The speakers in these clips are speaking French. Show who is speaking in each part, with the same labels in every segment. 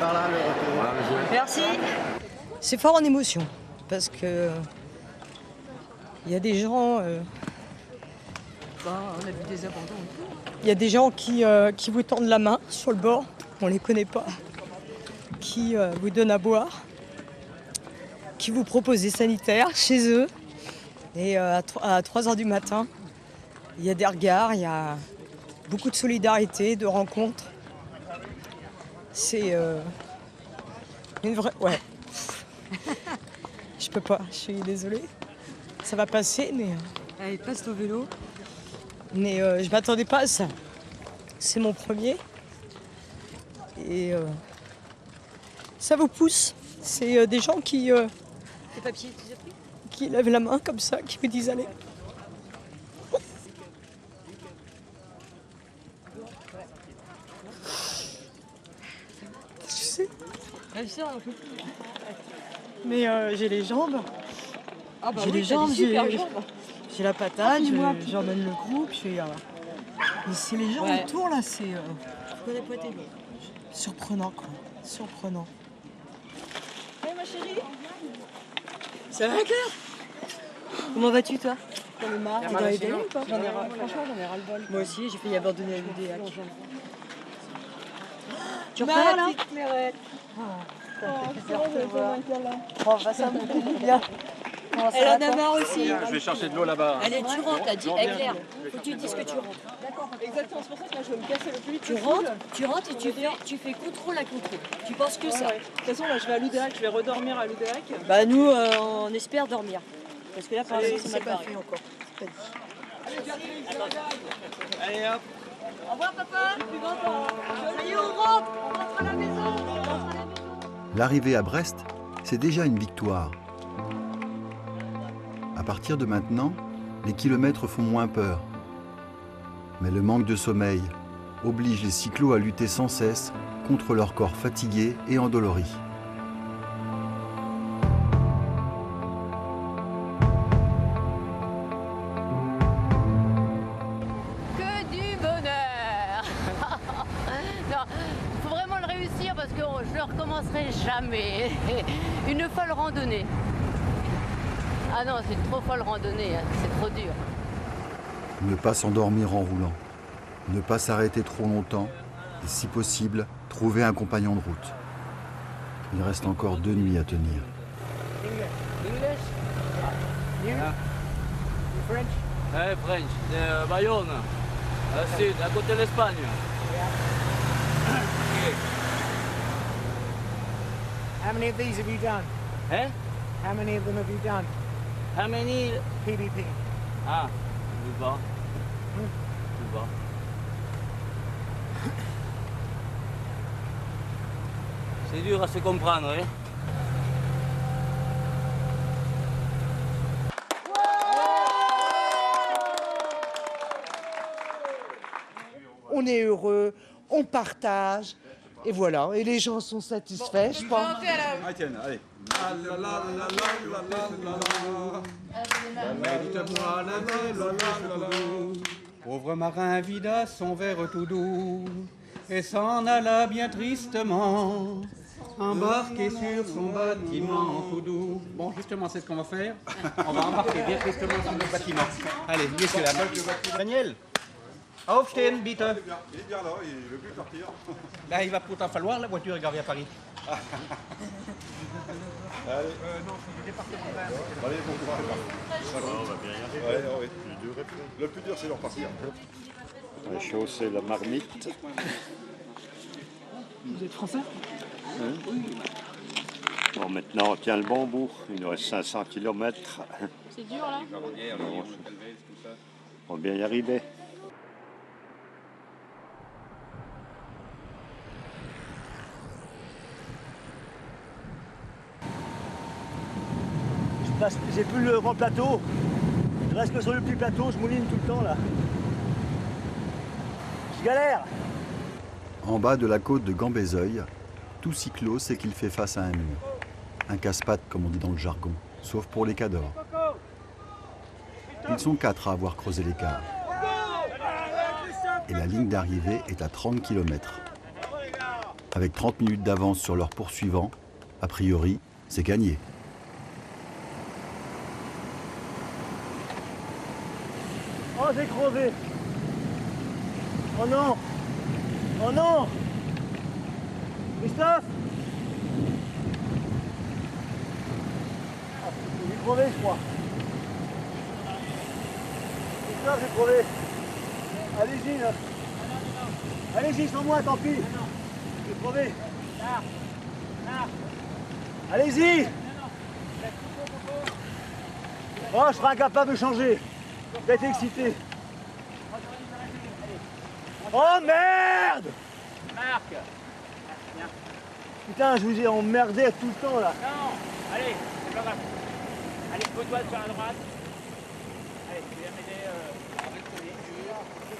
Speaker 1: par là, le retour.
Speaker 2: Voilà, monsieur.
Speaker 3: Merci. C'est fort en émotion parce que il y a des gens. On a vu des abandons. Il y a des gens qui vous tendent la main sur le bord, on les connaît pas, qui vous donnent à boire, qui vous proposent des sanitaires chez eux. Et à 3h du matin, il y a des regards, il y a beaucoup de solidarité, de rencontres. C'est une vraie... Ouais. Je peux pas, je suis désolée. Ça va passer, mais... Allez, passe ton vélo. Mais je m'attendais pas à ça. C'est mon premier. Et ça vous pousse. C'est des gens qui... Les papiers, tu les as pris ? Qui lèvent la main comme ça, qui vous disent allez. Je sais. Mais j'ai les jambes.
Speaker 4: Ah bah
Speaker 3: j'ai
Speaker 4: oui,
Speaker 3: les jambes, j'ai la patate,
Speaker 4: Ah,
Speaker 3: j'emmène le groupe. Mais c'est les gens autour là, c'est surprenant quoi. Surprenant.
Speaker 4: Hey ma chérie.
Speaker 3: Ça va Claire? Comment vas-tu toi?
Speaker 4: T'en es marre?
Speaker 3: T'es dans les délais ou pas?
Speaker 4: Franchement j'en ai ras-le-bol.
Speaker 3: Moi aussi, j'ai failli abandonner à l'UDH. Tu
Speaker 4: Ma
Speaker 3: repars là?
Speaker 4: petite Clairette.
Speaker 3: Oh, bah, ça me fait bien.
Speaker 4: Elle en a marre aussi.
Speaker 2: Je vais chercher de l'eau là-bas.
Speaker 3: Allez, tu rentres, t'as dit. Eh Claire, faut que tu dises que tu rentres.
Speaker 4: D'accord, exactement, c'est pour ça que là je vais me casser le plus vite.
Speaker 3: Tu rentres et tu fais contrôle à contrôle. Tu penses que ça.
Speaker 4: De toute façon là je vais à l'UDH, je vais redormir à l'UDH.
Speaker 3: Bah nous, on espère dormir. Parce que là, pour l'instant, c'est mal barré. Encore. C'est pas dit.
Speaker 2: Allez hop.
Speaker 4: Au revoir papa. Ça y est, on rentre à la maison.
Speaker 5: L'arrivée à Brest, c'est déjà une victoire. À partir de maintenant, les kilomètres font moins peur. Mais le manque de sommeil oblige les cyclos à lutter sans cesse contre leur corps fatigué et endolori.
Speaker 6: Que du bonheur. Non, il faut vraiment le réussir parce que je ne le recommencerai jamais. Une folle randonnée. Ah non, c'est trop folle randonnée, hein. C'est trop dur.
Speaker 5: Ne pas s'endormir en roulant, ne pas s'arrêter trop longtemps et si possible, trouver un compagnon de route. Il reste encore 2 nuits à tenir.
Speaker 2: English? French? French, de Bayonne, sud, à côté de l'Espagne.
Speaker 1: How many of these have you done?
Speaker 2: Hein?
Speaker 1: How many of them have you done?
Speaker 2: How many?
Speaker 1: PBP.
Speaker 2: Ah, du bas. Du bas. C'est dur à se comprendre, hein?
Speaker 7: On est heureux, on partage, et voilà, et les gens sont satisfaits, je pense.
Speaker 2: Ah tiens, allez.
Speaker 8: Pauvre marin vida son verre tout doux et s'en alla bien tristement, embarqué sur son bâtiment tout doux. Bon, justement, c'est ce qu'on va faire. On va embarquer bien tristement sur le bâtiment. Allez, messieurs, la balle. Daniel, aufstehen, bitte.
Speaker 9: Il est bien là, il ne veut plus partir.
Speaker 8: Là, il va pourtant falloir la voiture est garée à Paris.
Speaker 9: Allez, allez, bon courage. On va bien y arriver. Ouais. Le plus dur, c'est de repartir.
Speaker 10: On va chausser la marmite.
Speaker 4: Vous êtes français?
Speaker 10: Bon, maintenant, on tient le bon bout. Il nous reste 500 km.
Speaker 6: C'est dur là?
Speaker 10: On va bien y arriver.
Speaker 11: J'ai plus le grand plateau. Je reste que sur le petit plateau, je mouline tout le temps là. Je galère.
Speaker 5: En bas de la côte de Gambézeuil, tout cyclo sait qu'il fait face à un mur. Un casse-pattes, comme on dit dans le jargon, sauf pour les cadors. Ils sont 4 à avoir creusé l'écart. Et la ligne d'arrivée est à 30 km. Avec 30 minutes d'avance sur leur poursuivant, a priori, c'est gagné.
Speaker 11: Oh, j'ai crevé. Oh non. Oh non. Christophe. J'ai crevé, je crois. Christophe, j'ai crevé. Allez-y, là. Allez-y, sans moi, tant pis. J'ai crevé. Allez-y. Oh, je serai incapable de changer. Je vais être excité. Oh merde!
Speaker 1: Marc.
Speaker 11: Putain, je vous ai emmerdé tout le temps là.
Speaker 1: Non, allez, c'est pas grave. Allez, pose-toi sur la droite. Allez, tu viens m'aider.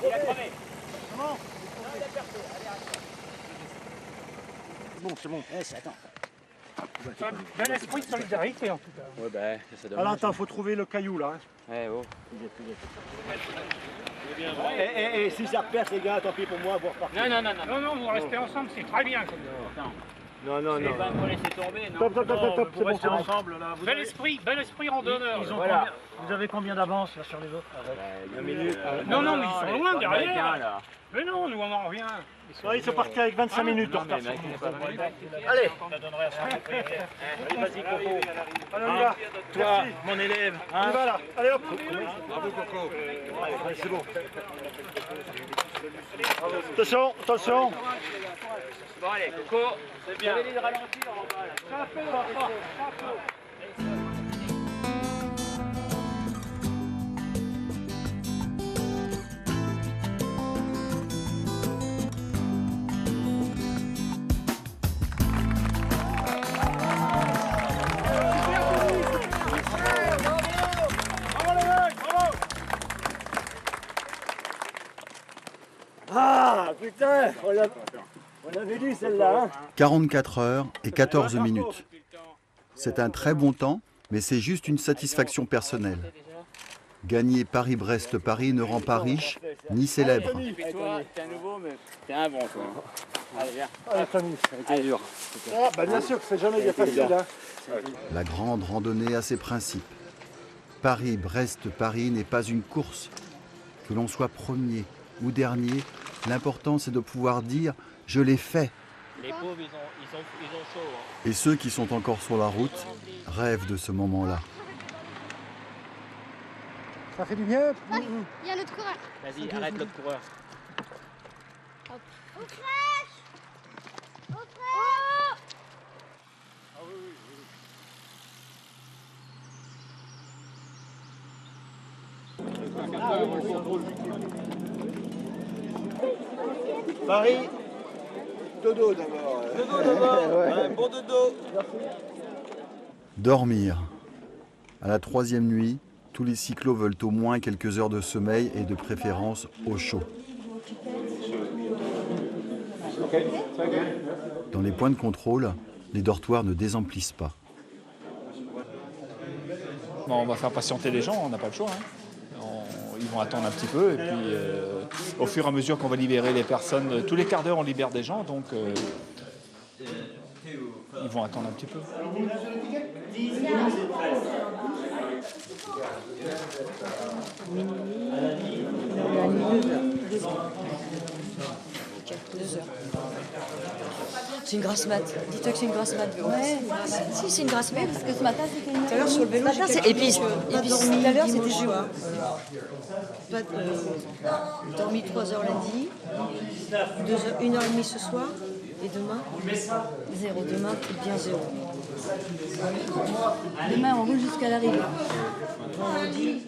Speaker 1: Il a crevé.
Speaker 11: Comment?
Speaker 1: Non, il a percé. Allez, arrête.
Speaker 11: Bon, c'est bon.
Speaker 1: Eh, attends. Bel esprit de solidarité en tout cas.
Speaker 2: Ouais, ben, ça donne.
Speaker 11: Alors attends, faut trouver le caillou là.
Speaker 2: Ouais, oh.
Speaker 11: Et si ça repère les gars, tant pis pour moi, vous repartez.
Speaker 1: Non, vous restez ensemble, c'est très bien comme ça.
Speaker 11: Non, non, non.
Speaker 1: pas pour laisser tomber, non.
Speaker 11: Top, c'est bon, c'est bon.
Speaker 9: ensemble là.
Speaker 1: Bel esprit randonneur.
Speaker 11: Vous avez combien d'avance là sur les autres?
Speaker 9: 1 minute.
Speaker 1: Non, mais ils sont loin derrière. Mais non, nous on en revient.
Speaker 11: Ils sont partis avec 25 minutes de retard. Allez. Allez, vas-y, Coco. Allez, on y va.
Speaker 9: Toi, mon élève.
Speaker 11: On y va là. Allez, hop.
Speaker 9: Bravo, Coco.
Speaker 11: Allez, c'est bon. Attention, attention.
Speaker 1: Bon, allez, Coco, c'est bien. Vous avez de ralentir en bas là.
Speaker 11: Ah, putain, on avait dit celle-là. Hein.
Speaker 5: 44 heures et 14 minutes. C'est un très bon temps, mais c'est juste une satisfaction personnelle. Gagner Paris-Brest-Paris ne rend pas riche ni célèbre.
Speaker 1: Toi, t'es un nouveau, mais t'es un bon, toi. Allez, viens.
Speaker 11: Allez, famille.
Speaker 1: Allez, dur.
Speaker 11: Ah, bah bien sûr que c'est jamais facile. Hein.
Speaker 5: La grande randonnée a ses principes. Paris-Brest-Paris n'est pas une course. Que l'on soit premier ou dernier, l'important c'est de pouvoir dire « je l'ai fait ».
Speaker 1: Les pauvres, ils ont chaud. Hein.
Speaker 5: Et ceux qui sont encore sur la route rêvent de ce moment-là.
Speaker 11: Ça fait du bien.
Speaker 4: Il y a l'autre coureur.
Speaker 1: Vas-y, arrête l'autre coureur.
Speaker 4: Au crèche. Au crèche.
Speaker 11: Paris, dodo d'abord. Dodo d'abord, ouais. Bon dodo.
Speaker 5: Dormir. À la 3e nuit, tous les cyclos veulent au moins quelques heures de sommeil et de préférence au chaud. Dans les points de contrôle, les dortoirs ne désemplissent pas.
Speaker 12: Bon, on va faire patienter les gens, on n'a pas le choix. Hein. Ils vont attendre un petit peu et puis au fur et à mesure qu'on va libérer les personnes, tous les quarts d'heure on libère des gens, donc ils vont attendre un petit peu.
Speaker 3: C'est une grasse mat. Dis-toi que c'est une grasse mat.
Speaker 4: Ouais, si c'est une grasse mat, parce que ce matin c'était une.
Speaker 3: Tout à l'heure sur le vélo, et puis tout à l'heure c'était soir. Dormi 3 heures lundi, 1h30 ce soir, et demain, 0. Demain, c'est bien 0.
Speaker 4: Demain on roule jusqu'à l'arrivée.
Speaker 3: Vendredi,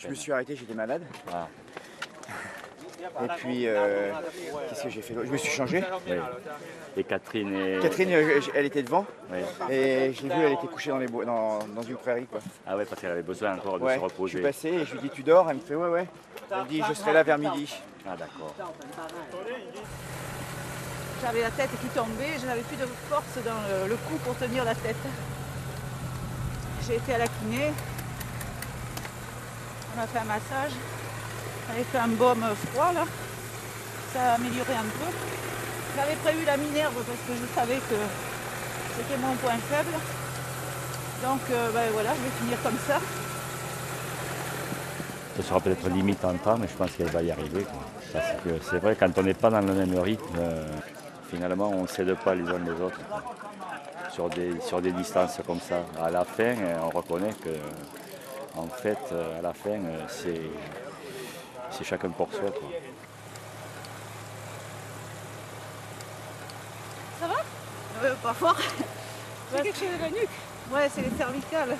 Speaker 13: Je me suis arrêté, j'étais malade.
Speaker 2: Ah.
Speaker 13: Et puis, qu'est-ce que j'ai fait? Je me suis changé.
Speaker 10: Oui. Et Catherine
Speaker 13: Catherine, elle était devant.
Speaker 10: Oui.
Speaker 13: Et je l'ai vue, elle était couchée dans une prairie, quoi.
Speaker 10: Ah ouais, parce qu'elle avait besoin encore de
Speaker 13: Ouais,
Speaker 10: se reposer.
Speaker 13: je suis passé et je lui dis tu dors? Elle me fait ouais, ouais. Elle me dit je serai là vers midi.
Speaker 10: Ah d'accord.
Speaker 4: J'avais la tête qui tombait, je n'avais plus de force dans le cou pour tenir la tête. J'ai été à la kiné, on m'a fait un massage, on avait fait un baume froid là, ça a amélioré un peu. J'avais prévu la minerve parce que je savais que c'était mon point faible. Donc voilà, je vais finir comme ça.
Speaker 10: Ce sera peut-être limite en temps, mais je pense qu'elle va y arriver, quoi. Parce que c'est vrai, quand on n'est pas dans le même rythme, finalement on ne cède pas les uns les autres, quoi. Sur des distances comme ça. À la fin, on reconnaît que, en fait, à la fin, c'est chacun pour soi, quoi.
Speaker 4: Ça va? Pas fort. C'est quelque chose de la nuque. Ouais, c'est les cervicales.